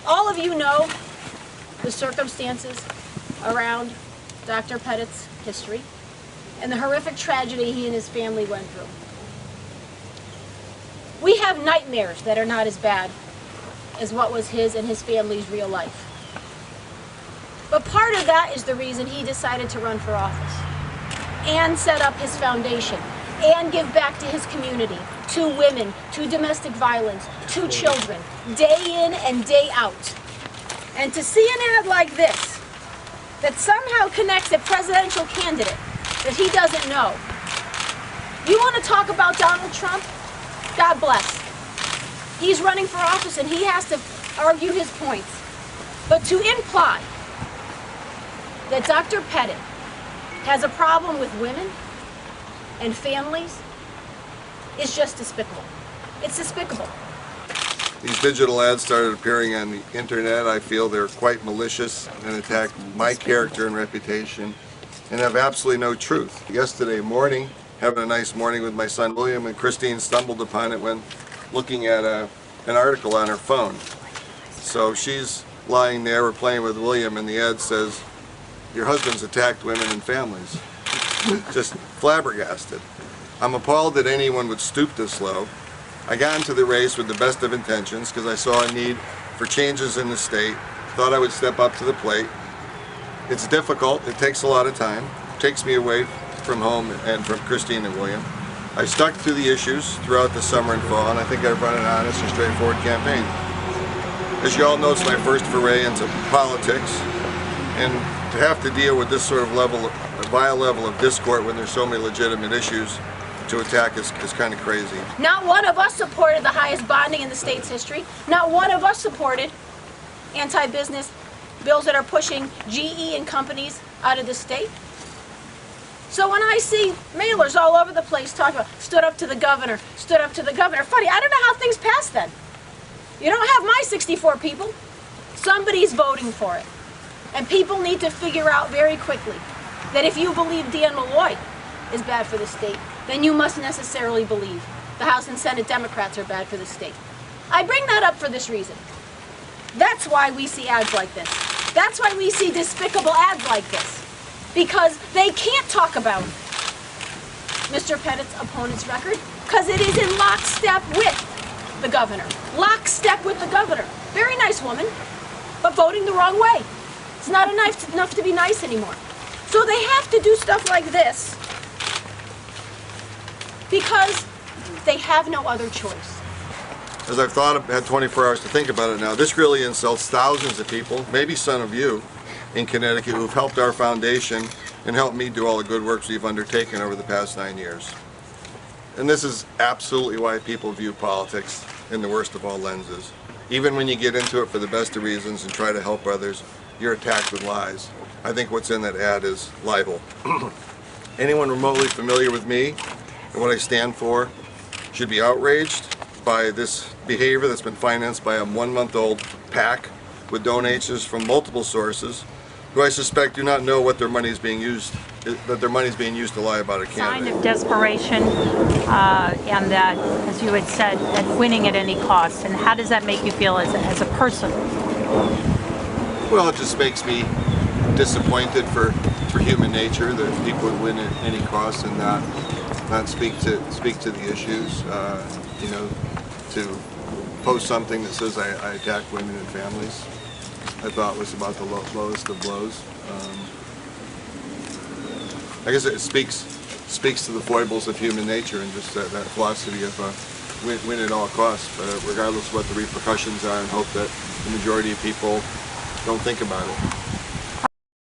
All of you know the circumstances around Dr. Petit's history and the horrific tragedy he and his family went through. We have nightmares that are not as bad as what was his and his family's real life. But part of that is the reason he decided to run for office and set up his foundation and give back to his community, to women, to domestic violence, to children, day in and day out. And to see an ad like this that somehow connects a presidential candidate that he doesn't know. You want to talk about Donald Trump? God bless. He's running for office and he has to argue his points. But to imply that Dr. Petit has a problem with women and families is just despicable. It's despicable. These digital ads started appearing on the internet. I feel they're quite malicious and attack my character and reputation and have absolutely no truth. Yesterday morning, having a nice morning with my son William, and Christine stumbled upon it when looking at an article on her phone. So she's lying there, we're playing with William, and the ad says, "Your husband's attacked women and families." Just flabbergasted. I'm appalled that anyone would stoop this low. I got into the race with the best of intentions because I saw a need for changes in the state, thought I would step up to the plate. It's difficult, it takes a lot of time, it takes me away from home and from Christine and William. I stuck to the issues throughout the summer and fall, and I think I've run an honest and straightforward campaign. As you all know, it's my first foray into politics, and to have to deal with this sort of vile level of discord when there's so many legitimate issues to attack is kind of crazy. Not one of us supported the highest bonding in the state's history. Not one of us supported anti-business bills that are pushing GE and companies out of the state. So when I see mailers all over the place talking about stood up to the governor, stood up to the governor, funny, I don't know how things pass then. You don't have my 64 people. Somebody's voting for it. And people need to figure out very quickly that if you believe Dan Malloy is bad for the state, then you must necessarily believe the House and Senate Democrats are bad for the state. I bring that up for this reason. That's why we see ads like this. That's why we see despicable ads like this. Because they can't talk about Mr. Petit's opponent's record, because it is in lockstep with the governor. Lockstep with the governor. Very nice woman, but voting the wrong way. It's not enough to be nice anymore. So they have to do stuff like this because they have no other choice. As I've had 24 hours to think about it now, this really insults thousands of people, maybe some of you in Connecticut, who've helped our foundation and helped me do all the good work we've undertaken over the past 9 years. And this is absolutely why people view politics in the worst of all lenses. Even when you get into it for the best of reasons and try to help others, you're attacked with lies. I think what's in that ad is libel. Anyone remotely familiar with me and what I stand for should be outraged by this behavior that's been financed by a 1-month-old PAC with donations from multiple sources who I suspect do not know what their money is being used, that their money is being used to lie about a candidate. Sign of desperation, and that, as you had said, that winning at any cost. And how does that make you feel as a person? Well, it just makes me disappointed for human nature that people would win at any cost and not speak to the issues. You know, to post something that says I attack women and families, I thought was about the lowest of blows. I guess it speaks to the foibles of human nature and just that philosophy of win at all costs, regardless of what the repercussions are, and hope that the majority of people don't think about it.